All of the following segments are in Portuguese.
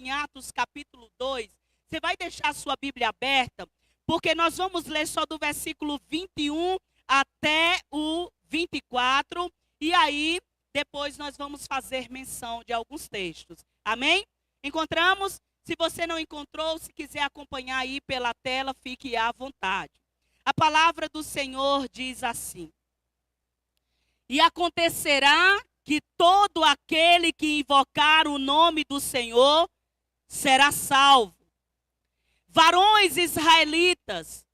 em Atos capítulo 2, você vai deixar a sua Bíblia aberta, porque nós vamos ler só do versículo 21 até o 24, e aí depois nós vamos fazer menção de alguns textos. Amém? Encontramos? Se você não encontrou, se quiser acompanhar aí pela tela, fique à vontade. A palavra do Senhor diz assim: e acontecerá que todo aquele que invocar o nome do Senhor será salvo. Varões israelitas,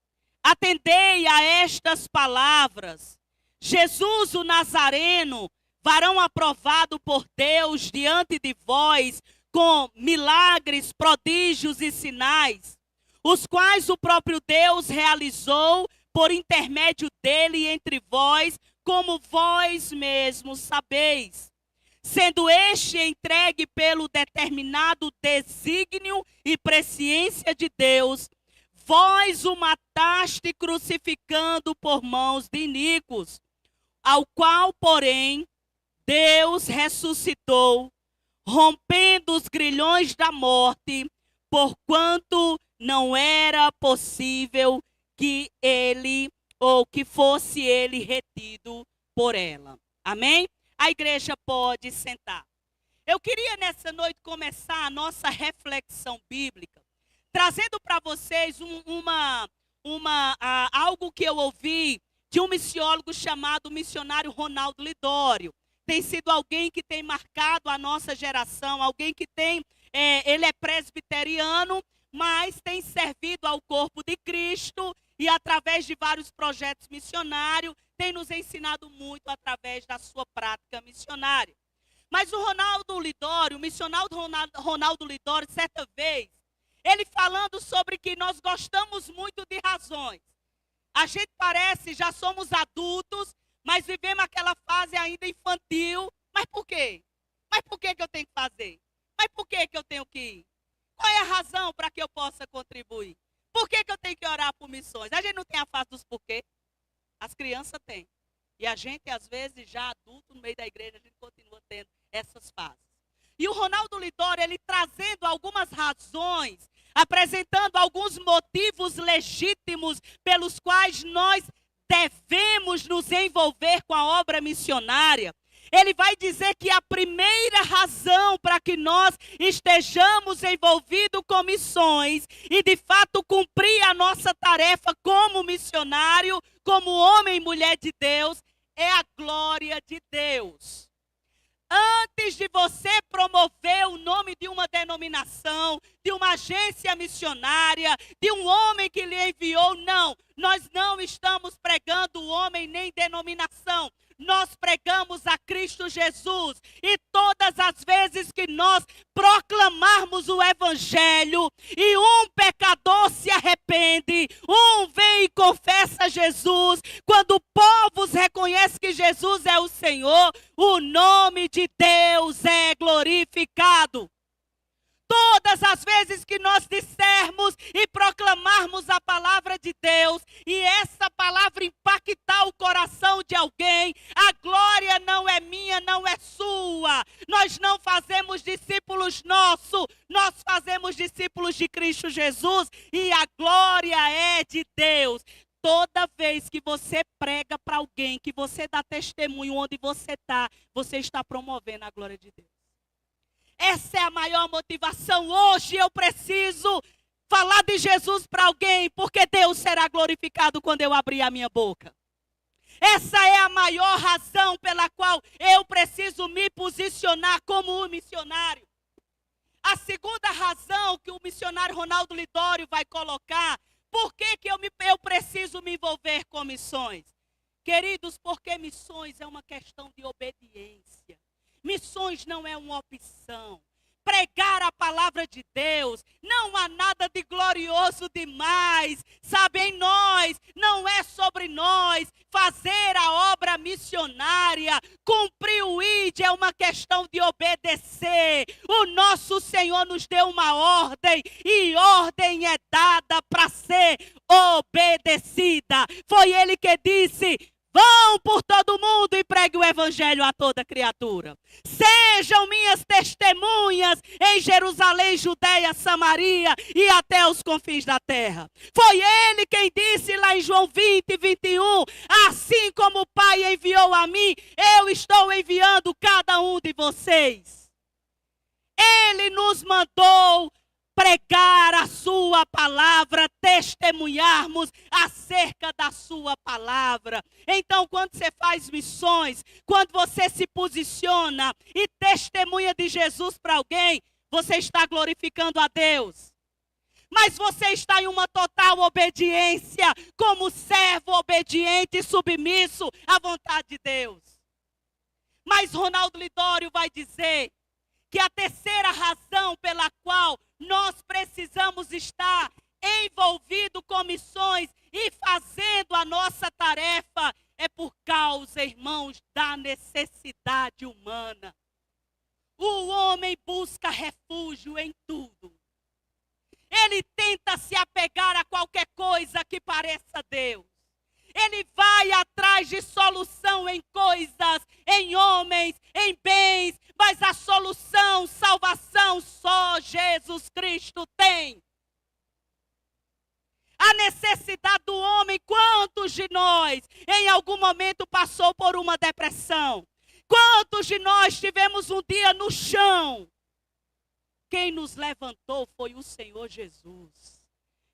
atendei a estas palavras. Jesus o Nazareno, varão aprovado por Deus diante de vós, com milagres, prodígios e sinais, os quais o próprio Deus realizou por intermédio dele entre vós, como vós mesmos sabeis. Sendo este entregue pelo determinado desígnio e presciência de Deus, vós o mataste crucificando por mãos de iníquos, ao qual, porém, Deus ressuscitou, rompendo os grilhões da morte, porquanto não era possível que ele, ou que fosse ele retido por ela. Amém? A igreja pode sentar. Eu queria nessa noite começar a nossa reflexão bíblica, trazendo para vocês algo que eu ouvi de um missiólogo chamado missionário Ronaldo Lidório. Tem sido alguém que tem marcado a nossa geração, alguém que ele é presbiteriano, mas tem servido ao corpo de Cristo e através de vários projetos missionários, tem nos ensinado muito através da sua prática missionária. Mas o Ronaldo Lidório, o missionário Ronaldo Lidório, certa vez, ele falando sobre que nós gostamos muito de razões. A gente parece, já somos adultos, mas vivemos aquela fase ainda infantil. Mas por quê? Mas por que eu tenho que fazer? Mas por que eu tenho que ir? Qual é a razão para que eu possa contribuir? Por que eu tenho que orar por missões? A gente não tem a fase dos porquê. As crianças têm. E a gente, às vezes, já adulto, no meio da igreja, a gente continua tendo essas fases. E o Ronaldo Lidório, ele trazendo algumas razões, apresentando alguns motivos legítimos pelos quais nós devemos nos envolver com a obra missionária. Ele vai dizer que a primeira razão para que nós estejamos envolvidos com missões e de fato cumprir a nossa tarefa como missionário, como homem e mulher de Deus, é a glória de Deus. Antes de você promover o nome de uma denominação, de uma agência missionária, de um homem que lhe enviou, não. Nós não estamos pregando o homem nem denominação. Nós pregamos a Cristo Jesus. E todas as vezes que nós proclamarmos o Evangelho e um pecador se arrepende, um vem e confessa Jesus, quando povos reconhecem que Jesus é o Senhor, o nome de Deus é glorificado. Todas as vezes que nós dissermos e proclamarmos a palavra de Deus e essa palavra impactar o coração de alguém, a glória não é minha, não é sua. Nós não fazemos discípulos nossos, nós fazemos discípulos de Cristo Jesus e a glória é de Deus. Toda vez que você prega para alguém, que você dá testemunho onde você está promovendo a glória de Deus. Essa é a maior motivação. Hoje eu preciso falar de Jesus para alguém, porque Deus será glorificado quando eu abrir a minha boca. Essa é a maior razão pela qual eu preciso me posicionar como um missionário. A segunda razão que o missionário Ronaldo Lidório vai colocar, por que eu preciso me envolver com missões? Queridos, porque missões é uma questão de obediência. Missões não é uma opção. Pregar a palavra de Deus, não há nada de glorioso demais. Sabe, em nós, não é sobre nós. Fazer a obra missionária, cumprir o ID é uma questão de obedecer. O nosso Senhor nos deu uma ordem e ordem é dada para ser obedecida. Foi Ele que disse: Vão por todo mundo e pregue o evangelho a toda criatura. Sejam minhas testemunhas em Jerusalém, Judeia, Samaria e até os confins da terra. Foi ele quem disse lá em João 20, 21, assim como o Pai enviou a mim, eu estou enviando cada um de vocês. Ele nos mandou pregar a sua palavra, testemunharmos acerca da sua palavra. Então, quando você faz missões, quando você se posiciona e testemunha de Jesus para alguém, você está glorificando a Deus. Mas você está em uma total obediência, como servo obediente e submisso à vontade de Deus. Mas Ronaldo Lidório vai dizer que a terceira razão pela qual nós precisamos estar envolvidos com missões e fazendo a nossa tarefa é por causa, irmãos, da necessidade humana. O homem busca refúgio em tudo. Ele tenta se apegar a qualquer coisa que pareça Deus. Ele vai atrás de solução em coisas, em homens, em bens, mas a solução, salvação, só Jesus Cristo tem. A necessidade do homem, quantos de nós em algum momento passou por uma depressão? Quantos de nós tivemos um dia no chão? Quem nos levantou foi o Senhor Jesus.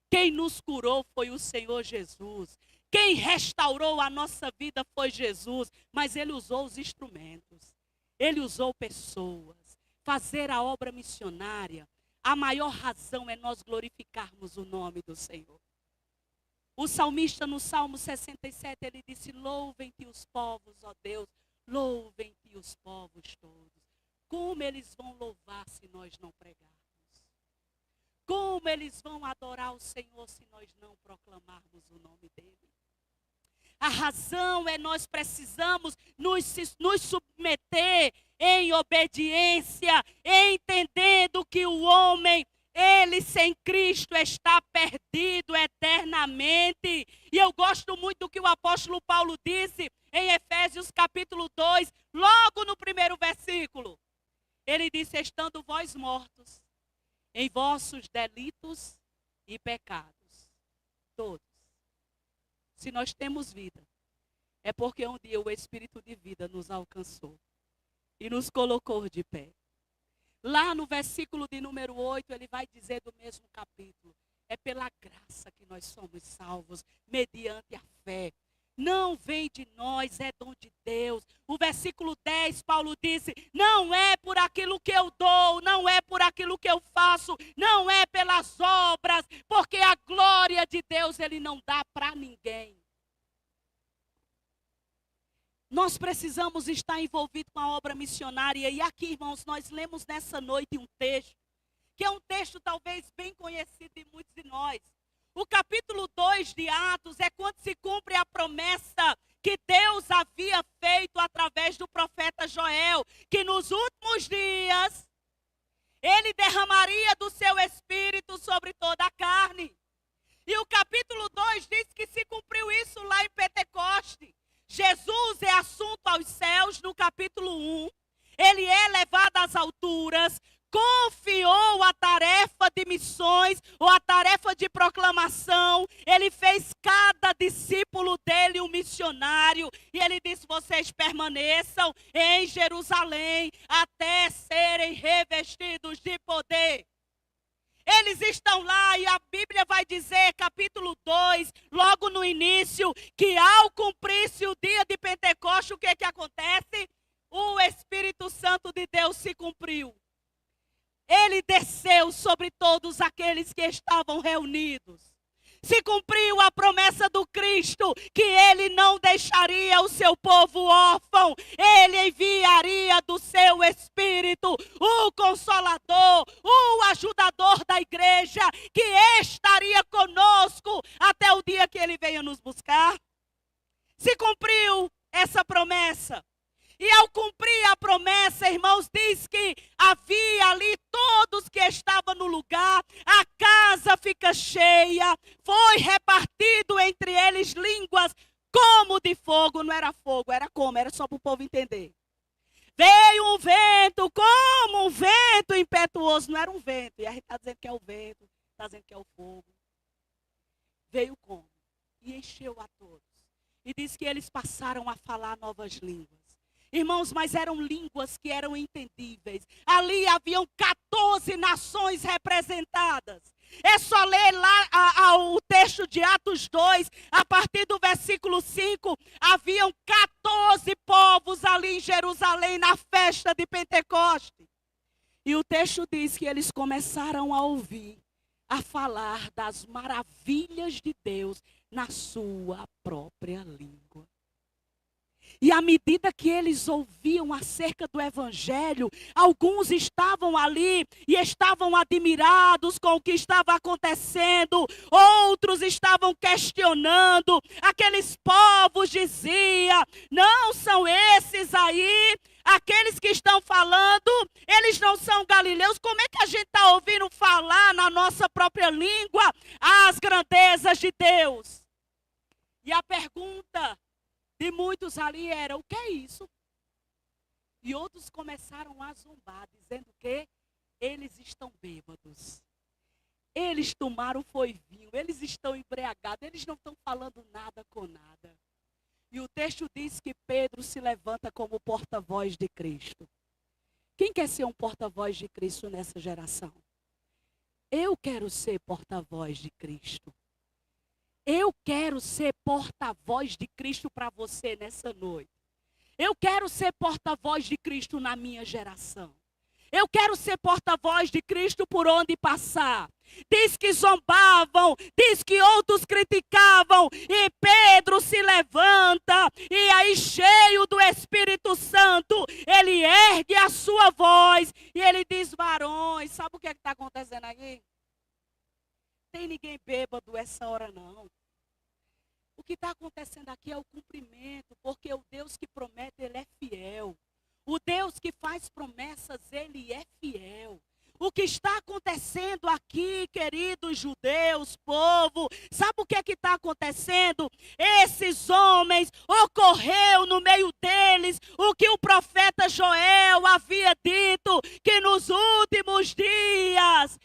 Quem nos curou foi o Senhor Jesus. Quem restaurou a nossa vida foi Jesus, mas Ele usou os instrumentos. Ele usou pessoas. Fazer a obra missionária, a maior razão é nós glorificarmos o nome do Senhor. O salmista no Salmo 67, ele disse, louvem-te os povos, ó Deus, louvem-te os povos todos. Como eles vão louvar se nós não pregarmos? Como eles vão adorar o Senhor se nós não proclamarmos o nome dEle? A razão é nós precisamos nos submeter em obediência, entendendo que o homem, ele sem Cristo está perdido eternamente. E eu gosto muito do que o apóstolo Paulo disse em Efésios capítulo 2, logo no primeiro versículo. Ele disse, estando vós mortos em vossos delitos e pecados, todos. Se nós temos vida, é porque um dia o Espírito de vida nos alcançou e nos colocou de pé. Lá no versículo de número 8, ele vai dizer do mesmo capítulo, é pela graça que nós somos salvos, mediante a fé. Não vem de nós, é dom de Deus. O versículo 10, Paulo disse, não é por aquilo que eu dou, não é por aquilo que eu faço, não é pelas obras, porque a glória de Deus ele não dá para ninguém. Nós precisamos estar envolvidos com a obra missionária. E aqui, irmãos, nós lemos nessa noite um texto, que é um texto talvez bem conhecido de muitos de nós. O capítulo 2 de Atos é quando se cumpre a promessa que Deus havia feito através do profeta Joel, que nos últimos dias ele derramaria do seu espírito sobre toda a carne. E o capítulo 2 diz que se cumpriu isso lá em Pentecoste. Jesus é assunto aos céus no capítulo 1. Ele é levado às alturas, confiou a tarefa de missões ou a tarefa de proclamação. Ele fez cada discípulo dele um missionário. E ele disse, vocês permaneçam em Jerusalém até serem revestidos de poder. Eles estão lá e a Bíblia vai dizer, capítulo 2, logo no início, que ao cumprir-se o dia de Pentecostes, o que acontece? O Espírito Santo de Deus se cumpriu. Ele desceu sobre todos aqueles que estavam reunidos. Se cumpriu a promessa do Cristo, que ele não deixaria o seu povo órfão. Ele enviaria do seu Espírito o Consolador, o ajudador da igreja, que estaria conosco até o dia que ele venha nos buscar. Se cumpriu essa promessa. E ao cumprir a promessa, irmãos, diz que havia ali todos que estavam no lugar, a casa fica cheia, foi repartido entre eles línguas como de fogo. Não era fogo, era como? Era só para o povo entender. Veio um vento como um vento impetuoso. Não era um vento. E a gente está dizendo que é o vento, está dizendo que é o fogo. Veio como? E encheu a todos. E diz que eles passaram a falar novas línguas. Irmãos, mas eram línguas que eram entendíveis. Ali haviam 14 nações representadas. É só ler lá o texto de Atos 2, a partir do versículo 5. Haviam 14 povos ali em Jerusalém na festa de Pentecoste. E o texto diz que eles começaram a ouvir, a falar das maravilhas de Deus na sua própria língua. E à medida que eles ouviam acerca do evangelho, alguns estavam ali e estavam admirados com o que estava acontecendo. Outros estavam questionando. Aqueles povos diziam: não são esses aí, aqueles que estão falando, eles não são galileus. Como é que a gente está ouvindo falar na nossa própria língua as grandezas de Deus? E a pergunta de muitos ali era: o que é isso? E outros começaram a zombar, dizendo que eles estão bêbados. Eles tomaram foi vinho, eles estão embriagados, eles não estão falando nada com nada. E o texto diz que Pedro se levanta como porta-voz de Cristo. Quem quer ser um porta-voz de Cristo nessa geração? Eu quero ser porta-voz de Cristo. Eu quero ser porta-voz de Cristo para você nessa noite. Eu quero ser porta-voz de Cristo na minha geração. Eu quero ser porta-voz de Cristo por onde passar. Diz que zombavam, diz que outros criticavam, e Pedro se levanta, e aí cheio do Espírito Santo, ele ergue a sua voz, e ele diz: varões, sabe o que está acontecendo aqui? Tem ninguém bêbado essa hora não. O que está acontecendo aqui é o cumprimento, porque o Deus que promete, ele é fiel. O Deus que faz promessas, ele é fiel. O que está acontecendo aqui, queridos judeus, povo, sabe o que é que está acontecendo? Esses homens, ocorreu no meio deles o que o profeta Joel havia dito, que nos últimos dias,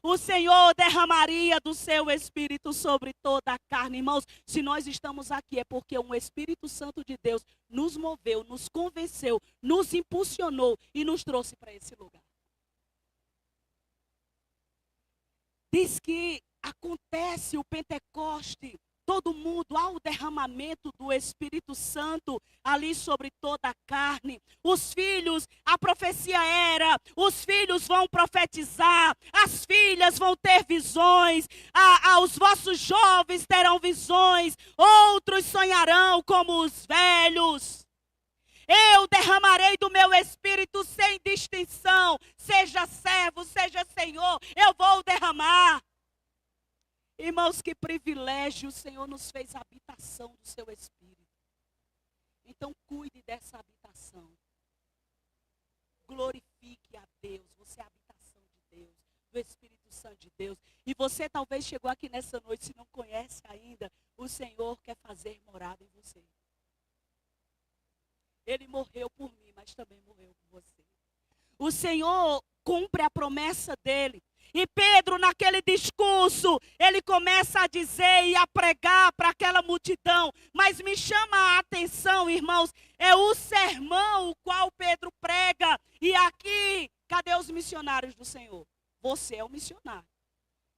o Senhor derramaria do seu Espírito sobre toda a carne. Irmãos, se nós estamos aqui é porque um Espírito Santo de Deus nos moveu, nos convenceu, nos impulsionou e nos trouxe para esse lugar. Diz que acontece o Pentecoste, todo mundo, há o derramamento do Espírito Santo ali sobre toda a carne. Os filhos, a profecia era, os filhos vão profetizar, as filhas vão ter visões, os vossos jovens terão visões, outros sonharão como os velhos. Eu derramarei do meu Espírito sem distinção, seja servo, seja senhor, eu vou derramar. Irmãos, que privilégio, o Senhor nos fez a habitação do seu Espírito. Então cuide dessa habitação. Glorifique a Deus, você é a habitação de Deus, do Espírito Santo de Deus. E você talvez chegou aqui nessa noite, se não conhece ainda, o Senhor quer fazer morada em você. Ele morreu por mim, mas também morreu por você. O Senhor cumpre a promessa dele. E Pedro, naquele discurso, ele começa a dizer e a pregar para aquela multidão. Mas me chama a atenção, irmãos, é o sermão o qual Pedro prega. E aqui, cadê os missionários do Senhor? Você é o missionário.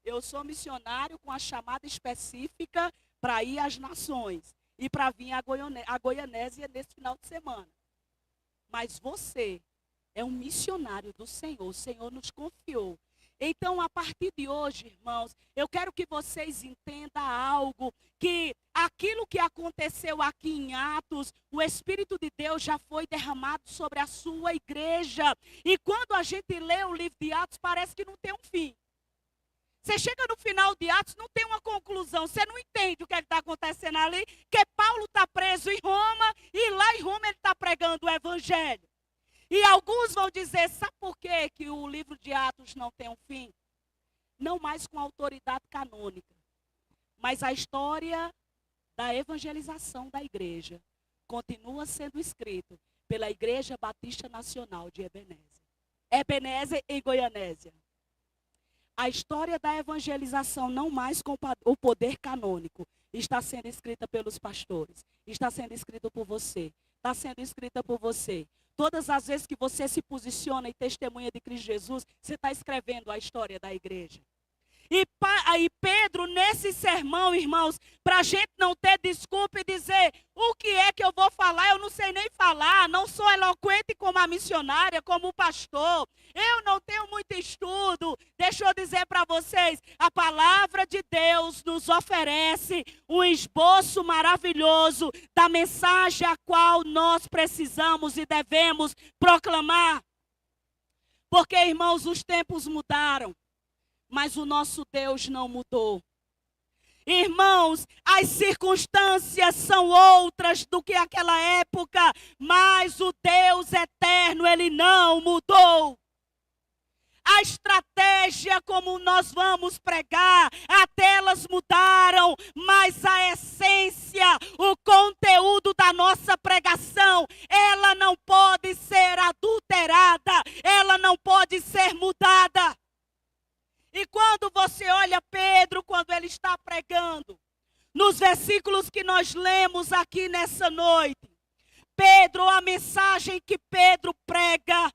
Eu sou missionário com a chamada específica para ir às nações. E para vir a Goianésia nesse final de semana. Mas você é um missionário do Senhor. O Senhor nos confiou. Então, a partir de hoje, irmãos, eu quero que vocês entendam algo, que aquilo que aconteceu aqui em Atos, o Espírito de Deus já foi derramado sobre a sua igreja. E quando a gente lê o livro de Atos, parece que não tem um fim. Você chega no final de Atos, não tem uma conclusão. Você não entende o que está acontecendo ali, que Paulo está preso em Roma, e lá em Roma ele está pregando o Evangelho. E alguns vão dizer, sabe por quê que o livro de Atos não tem um fim? Não mais com autoridade canônica. Mas a história da evangelização da igreja continua sendo escrito pela Igreja Batista Nacional de Ebenezer. Ebenezer em Goianésia. A história da evangelização, não mais com o poder canônico, está sendo escrita pelos pastores, está sendo escrita por você, está sendo escrita por você. Todas as vezes que você se posiciona e testemunha de Cristo Jesus, você está escrevendo a história da igreja. E aí Pedro, nesse sermão, irmãos, para a gente não ter desculpa e dizer o que é que eu vou falar, eu não sei nem falar, não sou eloquente como a missionária, como o pastor, eu não tenho muito estudo. Deixa eu dizer para vocês, a palavra de Deus nos oferece um esboço maravilhoso da mensagem a qual nós precisamos e devemos proclamar. Porque, irmãos, os tempos mudaram. Mas o nosso Deus não mudou. Irmãos, as circunstâncias são outras do que aquela época, mas o Deus eterno, Ele não mudou. A estratégia como nós vamos pregar, até elas mudaram, mas a essência, o conteúdo da nossa pregação, ela não pode ser adulterada, ela não pode ser mudada. E quando você olha Pedro, quando ele está pregando, nos versículos que nós lemos aqui nessa noite, Pedro, a mensagem que Pedro prega,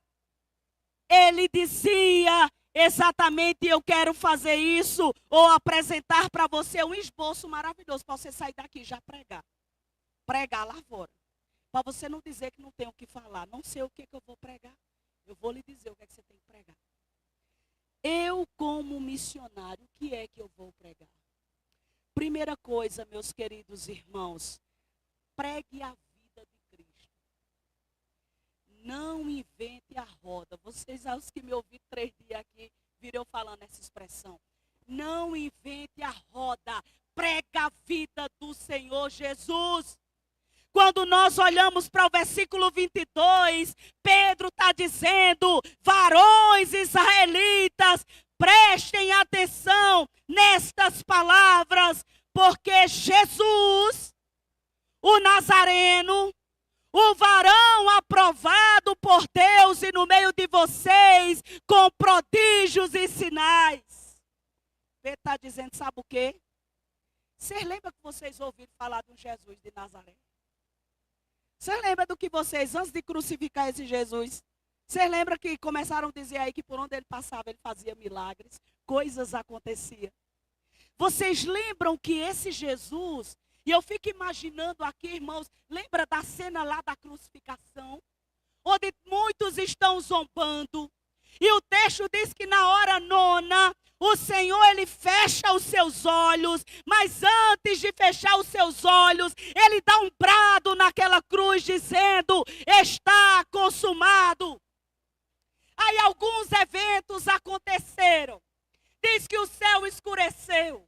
ele dizia exatamente: eu quero fazer isso, ou apresentar para você um esboço maravilhoso, para você sair daqui e já pregar. Pregar lá fora. Para você não dizer que não tem o que falar, não sei o que eu vou pregar, eu vou lhe dizer o que é que você tem que pregar. Eu, como missionário, o que é que eu vou pregar? Primeira coisa, meus queridos irmãos, pregue a vida de Cristo. Não invente a roda. Vocês, os que me ouviram 3 dias aqui, viram eu falando essa expressão. Não invente a roda. Prega a vida do Senhor Jesus. Quando nós olhamos para o versículo 22, Pedro está dizendo: varões israelitas, prestem atenção nestas palavras, porque Jesus, o Nazareno, o varão aprovado por Deus e no meio de vocês, com prodígios e sinais. Pedro está dizendo, sabe o quê? Vocês lembram que vocês ouviram falar de um Jesus de Nazaré? Você lembra do que vocês, antes de crucificar esse Jesus, você lembra que começaram a dizer aí que por onde ele passava ele fazia milagres, coisas aconteciam. Vocês lembram que esse Jesus, e eu fico imaginando aqui, irmãos, lembra da cena lá da crucificação? Onde muitos estão zombando. E o texto diz que na hora 9, o Senhor, Ele fecha os seus olhos, mas antes de fechar os seus olhos, Ele dá um brado naquela cruz dizendo: está consumado. Aí alguns eventos aconteceram. Diz que o céu escureceu.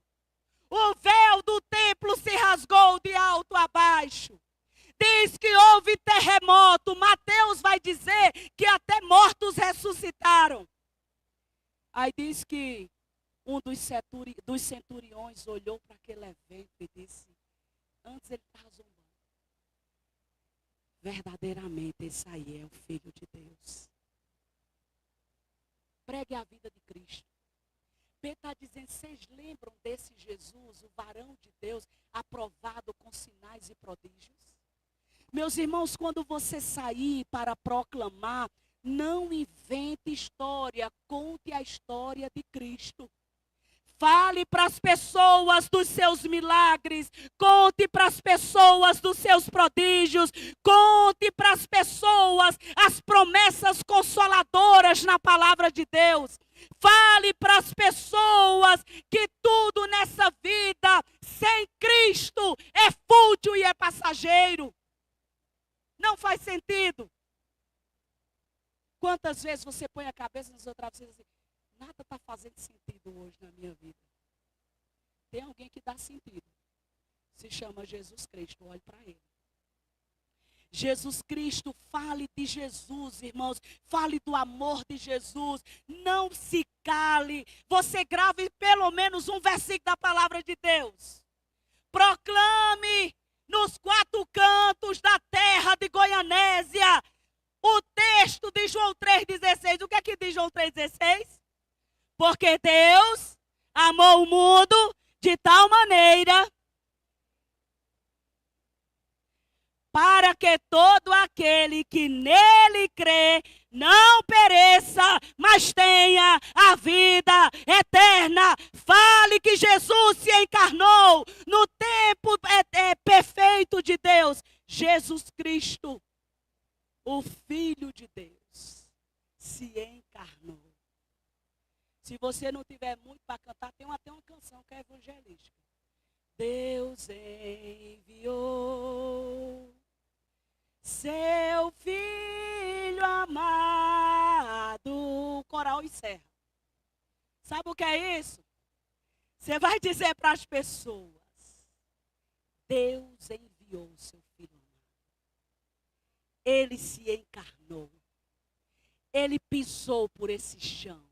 O véu do templo se rasgou de alto a baixo. Diz que houve terremoto. Mateus vai dizer que até mortos ressuscitaram. Aí diz que um dos centuriões olhou para aquele evento e disse: antes ele estava zombando. Verdadeiramente esse aí é o Filho de Deus. Pregue a vida de Cristo. Pedro está dizendo, vocês lembram desse Jesus, o varão de Deus, aprovado com sinais e prodígios? Meus irmãos, quando você sair para proclamar, não invente história, conte a história de Cristo. Fale para as pessoas dos seus milagres, conte para as pessoas dos seus prodígios, conte para as pessoas as promessas consoladoras na palavra de Deus. Fale para as pessoas que tudo nessa vida, sem Cristo, é fútil e é passageiro. Não faz sentido. Quantas vezes você põe a cabeça nos outros e diz assim: nada está fazendo sentido hoje na minha vida. Tem alguém que dá sentido. Se chama Jesus Cristo, olhe para ele. Jesus Cristo, fale de Jesus, irmãos. Fale do amor de Jesus. Não se cale. Você grave pelo menos um versículo da palavra de Deus. proclame nos 4 cantos da terra de Goianésia o texto de João 3,16. O que é que diz João 3,16? Porque Deus amou o mundo de tal maneira para que todo aquele que nele crê não pereça, mas tenha a vida eterna. Fale que Jesus se encarnou no tempo perfeito de Deus. Jesus Cristo, o Filho de Deus, se encarnou. Se você não tiver muito para cantar, tem até uma canção que é evangelística. Deus enviou seu Filho amado. O coral encerra. Sabe o que é isso? Você vai dizer para as pessoas: Deus enviou seu Filho amado. Ele se encarnou. Ele pisou por esse chão.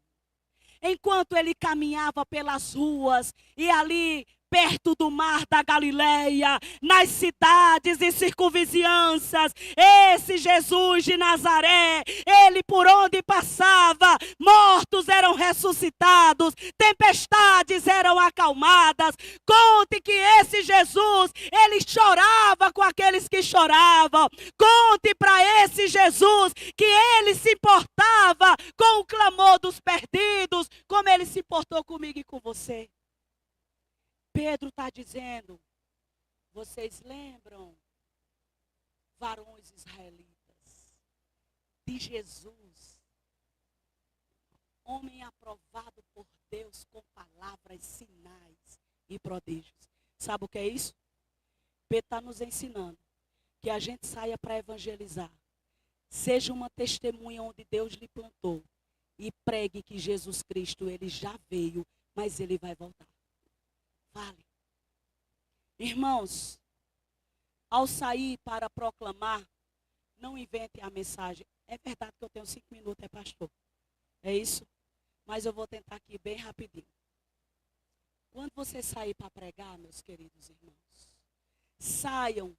Enquanto ele caminhava pelas ruas e ali perto do mar da Galileia, nas cidades e circunvizinhanças, esse Jesus de Nazaré, ele por onde passava, mortos eram ressuscitados, tempestades eram acalmadas. Conte que esse Jesus, ele chorava com aqueles que choravam. Conte para esse Jesus que ele se importava com o clamor dos perdidos, como ele se importou comigo e com você. Pedro está dizendo: vocês lembram, varões israelitas, de Jesus, homem aprovado por Deus com palavras, sinais e prodígios. Sabe o que é isso? Pedro está nos ensinando que a gente saia para evangelizar, seja uma testemunha onde Deus lhe plantou e pregue que Jesus Cristo, ele já veio, mas ele vai voltar. Vale. Irmãos, ao sair para proclamar, não invente a mensagem. É verdade que eu tenho 5 minutos, pastor. É isso? Mas eu vou tentar aqui bem rapidinho. Quando você sair para pregar, meus queridos irmãos, saiam,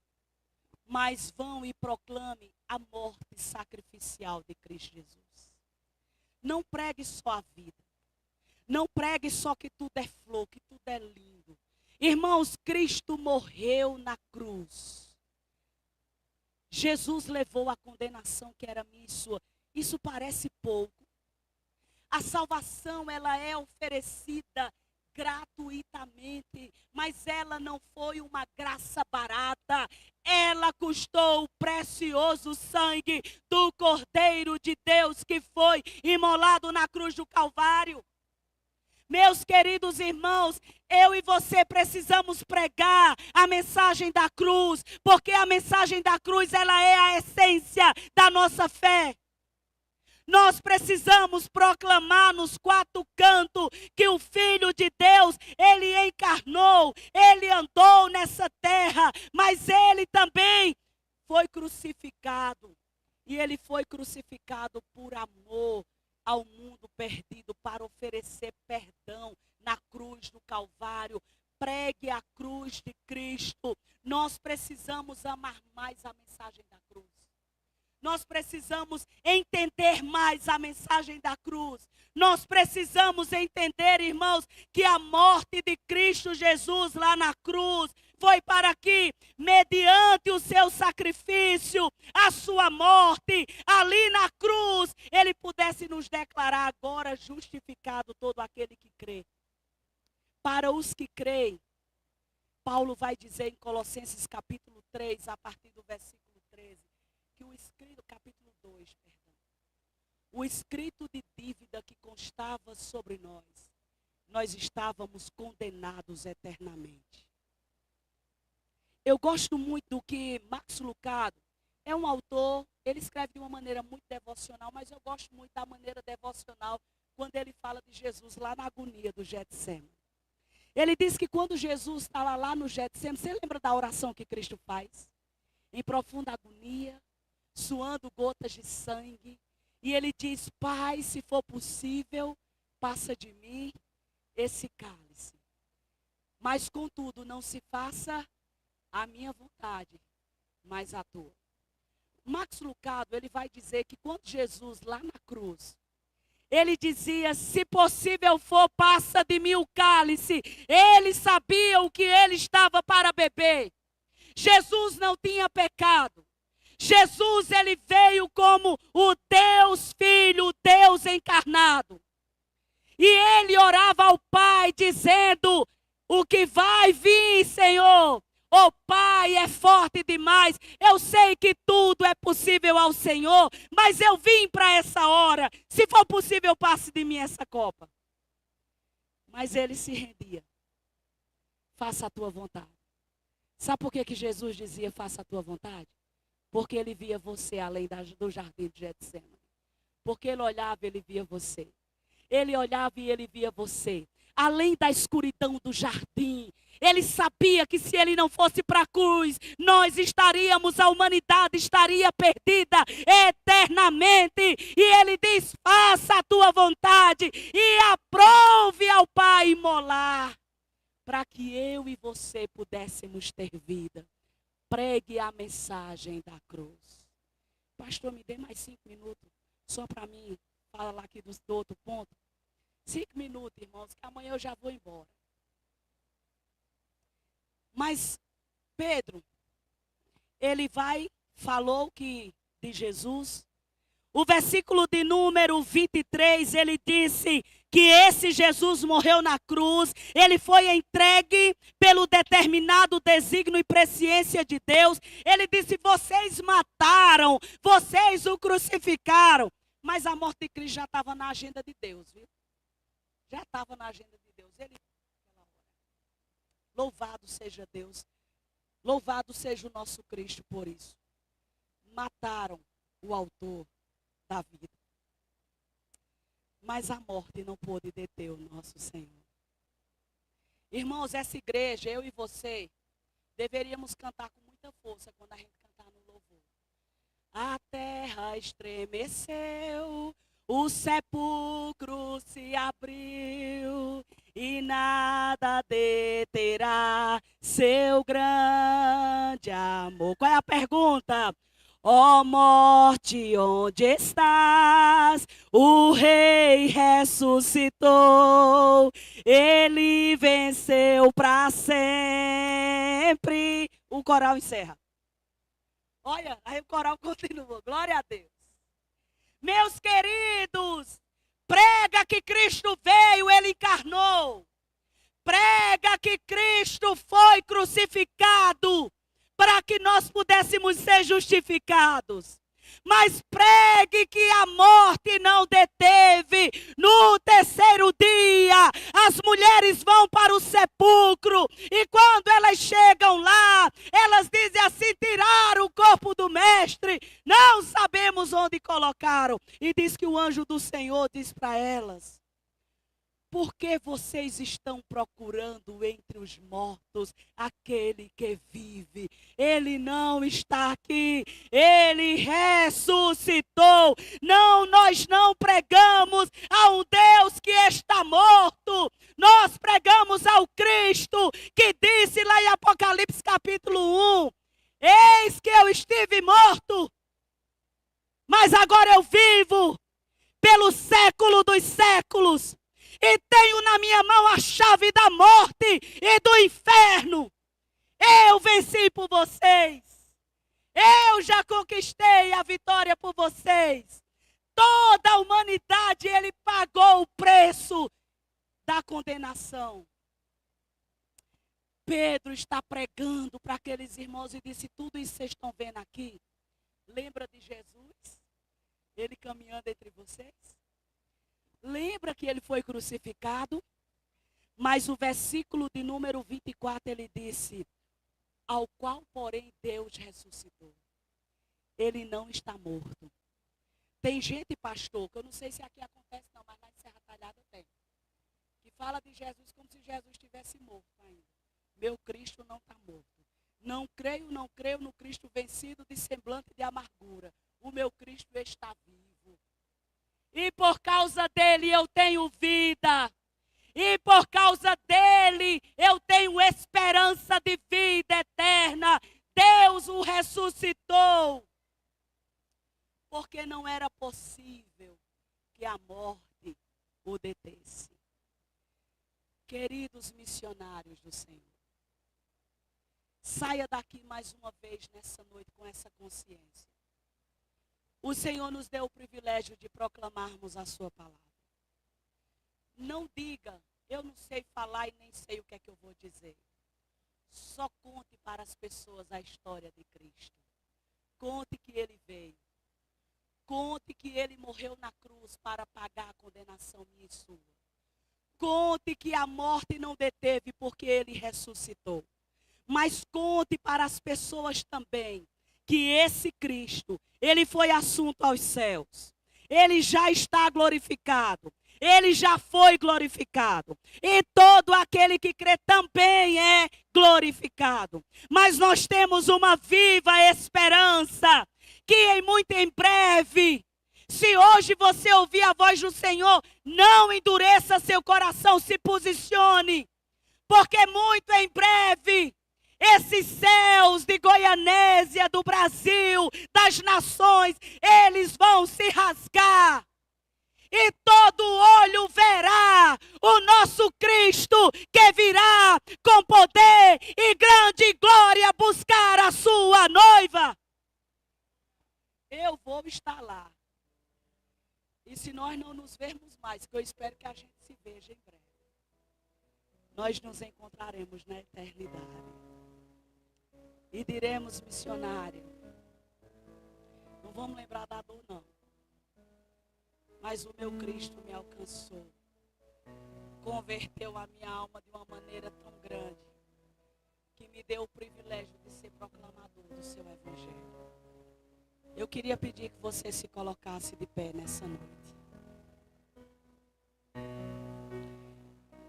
mas vão e proclame a morte sacrificial de Cristo Jesus. Não pregue só a vida. Não pregue só que tudo é flor, que tudo é lindo. Irmãos, Cristo morreu na cruz. Jesus levou a condenação que era minha e sua. Isso parece pouco. A salvação, ela é oferecida gratuitamente, mas ela não foi uma graça barata. Ela custou o precioso sangue do Cordeiro de Deus que foi imolado na cruz do Calvário. Meus queridos irmãos, eu e você precisamos pregar a mensagem da cruz, porque a mensagem da cruz, ela é a essência da nossa fé. Nós precisamos proclamar nos 4 cantos que o Filho de Deus, ele encarnou, ele andou nessa terra, mas ele também foi crucificado. E ele foi crucificado por amor ao mundo perdido, para oferecer perdão na cruz do Calvário. Pregue a cruz de Cristo. Nós precisamos amar mais a mensagem da cruz. Nós precisamos entender mais a mensagem da cruz. Nós precisamos entender, irmãos, que a morte de Cristo Jesus lá na cruz foi para que, mediante o seu sacrifício, a sua morte, ali na cruz, ele pudesse nos declarar agora justificado todo aquele que crê. Para os que creem, Paulo vai dizer em Colossenses capítulo 3, a partir do versículo 13, que o escrito, capítulo 2, perdão, o escrito de dívida que constava sobre nós estávamos condenados eternamente. Eu gosto muito do que Max Lucado, é um autor, ele escreve de uma maneira muito devocional, mas eu gosto muito da maneira devocional quando ele fala de Jesus lá na agonia do Getsemane. Ele diz que quando Jesus estava lá no Getsemane, você lembra da oração que Cristo faz? Em profunda agonia, suando gotas de sangue, e ele diz: Pai, se for possível, passa de mim esse cálice. Mas contudo, não se faça a minha vontade, mas a tua. Max Lucado, ele vai dizer que quando Jesus lá na cruz, ele dizia, se possível for, passa de mim o cálice. Ele sabia o que ele estava para beber. Jesus não tinha pecado. Jesus, ele veio como o Deus Filho, o Deus encarnado. E ele orava ao Pai, dizendo, o que vai vir, Senhor? O Pai é forte demais. Eu sei que tudo é possível ao Senhor, mas eu vim para essa hora. Se for possível, passe de mim essa copa. Mas ele se rendia. Faça a tua vontade. Sabe por que Jesus dizia, faça a tua vontade? Porque ele via você além do jardim de Getsemane. Porque ele olhava e ele via você. Ele olhava e ele via você. Além da escuridão do jardim, ele sabia que se ele não fosse para a cruz, nós estaríamos, a humanidade estaria perdida eternamente. E ele diz, faça a tua vontade e aprove ao Pai imolar, para que eu e você pudéssemos ter vida. Pregue a mensagem da cruz. Pastor, me dê mais 5 minutos, só para mim falar aqui do outro ponto. 5 minutos, irmãos, que amanhã eu já vou embora. Mas Pedro, ele falou que de Jesus. O versículo de número 23, ele disse que esse Jesus morreu na cruz. Ele foi entregue pelo determinado desígnio e presciência de Deus. Ele disse, vocês mataram, vocês o crucificaram. Mas a morte de Cristo já estava na agenda de Deus, viu? Já estava na agenda de Deus. Louvado seja Deus. Louvado seja o nosso Cristo por isso. Mataram o autor da vida. Mas a morte não pôde deter o nosso Senhor. Irmãos, essa igreja, eu e você, deveríamos cantar com muita força quando a gente cantar no louvor. A terra estremeceu, o sepulcro se abriu e nada deterá seu grande amor. Qual é a pergunta? Ó morte, onde estás? O Rei ressuscitou, ele venceu para sempre. O coral encerra. Olha, aí o coral continua. Glória a Deus. Meus queridos, prega que Cristo veio, ele encarnou. Prega que Cristo foi crucificado para que nós pudéssemos ser justificados. Mas pregue que a morte não deteve. No terceiro dia, as mulheres vão para o sepulcro. E quando elas chegam lá, elas dizem assim, tiraram o corpo do mestre. Não sabemos onde colocaram. E diz que o anjo do Senhor diz para elas, por que vocês estão procurando entre os mortos aquele que vive? Ele não está aqui, ele ressuscitou. Não, nós não pregamos a um Deus que está morto. Nós pregamos ao Cristo que disse lá em Apocalipse capítulo 1, eis que eu estive morto, mas agora eu vivo pelo século dos séculos. E tenho na minha mão a chave da morte e do inferno. Eu venci por vocês. Eu já conquistei a vitória por vocês. Toda a humanidade, ele pagou o preço da condenação. Pedro está pregando para aqueles irmãos e disse, tudo isso vocês estão vendo aqui? Lembra de Jesus? Ele caminhando entre vocês? Lembra que ele foi crucificado? Mas o versículo de número 24, ele disse, ao qual, porém, Deus ressuscitou. Ele não está morto. Tem gente, pastor, que eu não sei se aqui acontece não, mas lá em Serra Talhada tem, que fala de Jesus como se Jesus estivesse morto ainda. Meu Cristo não está morto. Não creio no Cristo vencido de semblante de amargura. O meu Cristo está vivo. E por causa dele eu tenho vida. e por causa dele eu tenho esperança de vida eterna. Deus o ressuscitou, porque não era possível que a morte o detesse. Queridos missionários do Senhor, saia daqui mais uma vez nessa noite com essa consciência. O Senhor nos deu o privilégio de proclamarmos a sua palavra. Não diga, eu não sei falar e nem sei o que é que eu vou dizer. Só conte para as pessoas a história de Cristo. Conte que ele veio. Conte que ele morreu na cruz para pagar a condenação minha e sua. Conte que a morte não deteve porque ele ressuscitou. Mas conte para as pessoas também que esse Cristo, ele foi assunto aos céus. Ele já está glorificado. Ele já foi glorificado. E todo aquele que crê também é glorificado. Mas nós temos uma viva esperança que muito em breve, se hoje você ouvir a voz do Senhor, não endureça seu coração, se posicione. Porque muito em breve, esses céus de Goianésia, do Brasil, das nações, eles vão se rasgar. E todo olho verá o nosso Cristo, que virá com poder e grande glória buscar a sua noiva. Eu vou estar lá. E se nós não nos vermos mais, que eu espero que a gente se veja em breve, nós nos encontraremos na eternidade. E diremos, missionário, não vamos lembrar da dor não, mas o meu Cristo me alcançou, converteu a minha alma de uma maneira tão grande, que me deu o privilégio de ser proclamador do seu evangelho. Eu queria pedir que você se colocasse de pé nessa noite.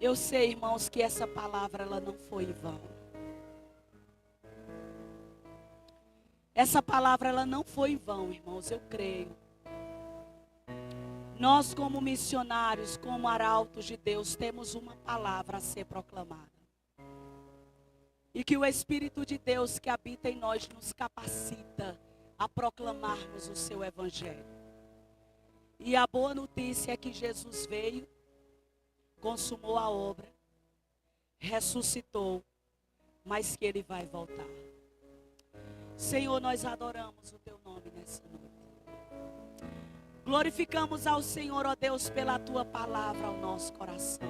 Eu sei, irmãos, que essa palavra ela não foi em vão. Essa palavra ela não foi em vão, irmãos, eu creio. Nós como missionários, como arautos de Deus, temos uma palavra a ser proclamada. E que o Espírito de Deus que habita em nós nos capacita a proclamarmos o seu evangelho. E a boa notícia é que Jesus veio, consumou a obra, ressuscitou, mas que ele vai voltar. Senhor, nós adoramos o teu nome nessa noite. Glorificamos ao Senhor, ó Deus, pela tua palavra ao nosso coração.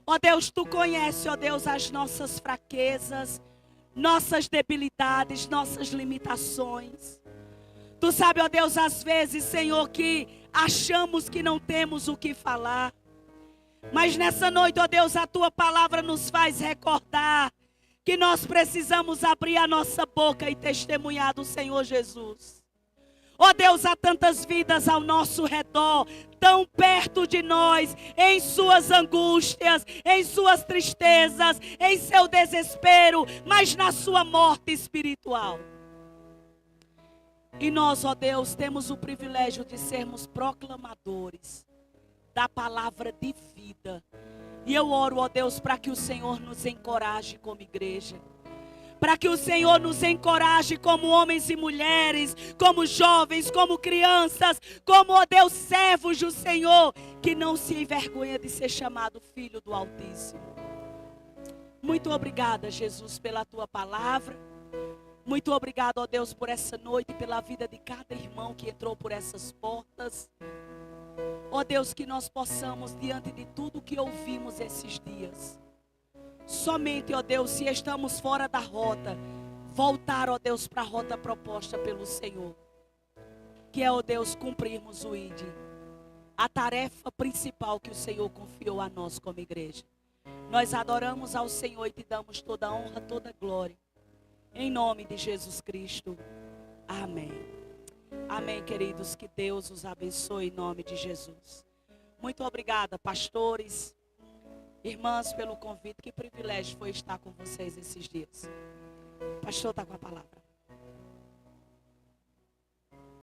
Ó Deus, tu conheces, ó Deus, as nossas fraquezas, nossas debilidades, nossas limitações. Tu sabe, ó Deus, às vezes, Senhor, que achamos que não temos o que falar. Mas nessa noite, ó Deus, a tua palavra nos faz recordar que nós precisamos abrir a nossa boca e testemunhar do Senhor Jesus. Ó Deus, há tantas vidas ao nosso redor, tão perto de nós, em suas angústias, em suas tristezas, em seu desespero, mas na sua morte espiritual. E nós, ó Deus, temos o privilégio de sermos proclamadores da palavra de vida. E eu oro, ó Deus, para que o Senhor nos encoraje como igreja. Para que o Senhor nos encoraje como homens e mulheres, como jovens, como crianças, como, ó Deus, servos do Senhor, que não se envergonha de ser chamado filho do Altíssimo. Muito obrigada, Jesus, pela tua palavra. Muito obrigado, ó Deus, por essa noite, pela vida de cada irmão que entrou por essas portas. Ó Deus, que nós possamos, diante de tudo que ouvimos esses dias, somente, ó Deus, se estamos fora da rota, voltar, ó Deus, para a rota proposta pelo Senhor. Que é, ó Deus, cumprirmos o ID, a tarefa principal que o Senhor confiou a nós como igreja. Nós adoramos ao Senhor e te damos toda a honra, toda a glória. Em nome de Jesus Cristo. Amém. Amém, queridos. Que Deus os abençoe em nome de Jesus. Muito obrigada, pastores, irmãs, pelo convite. Que privilégio foi estar com vocês esses dias. O pastor está com a palavra.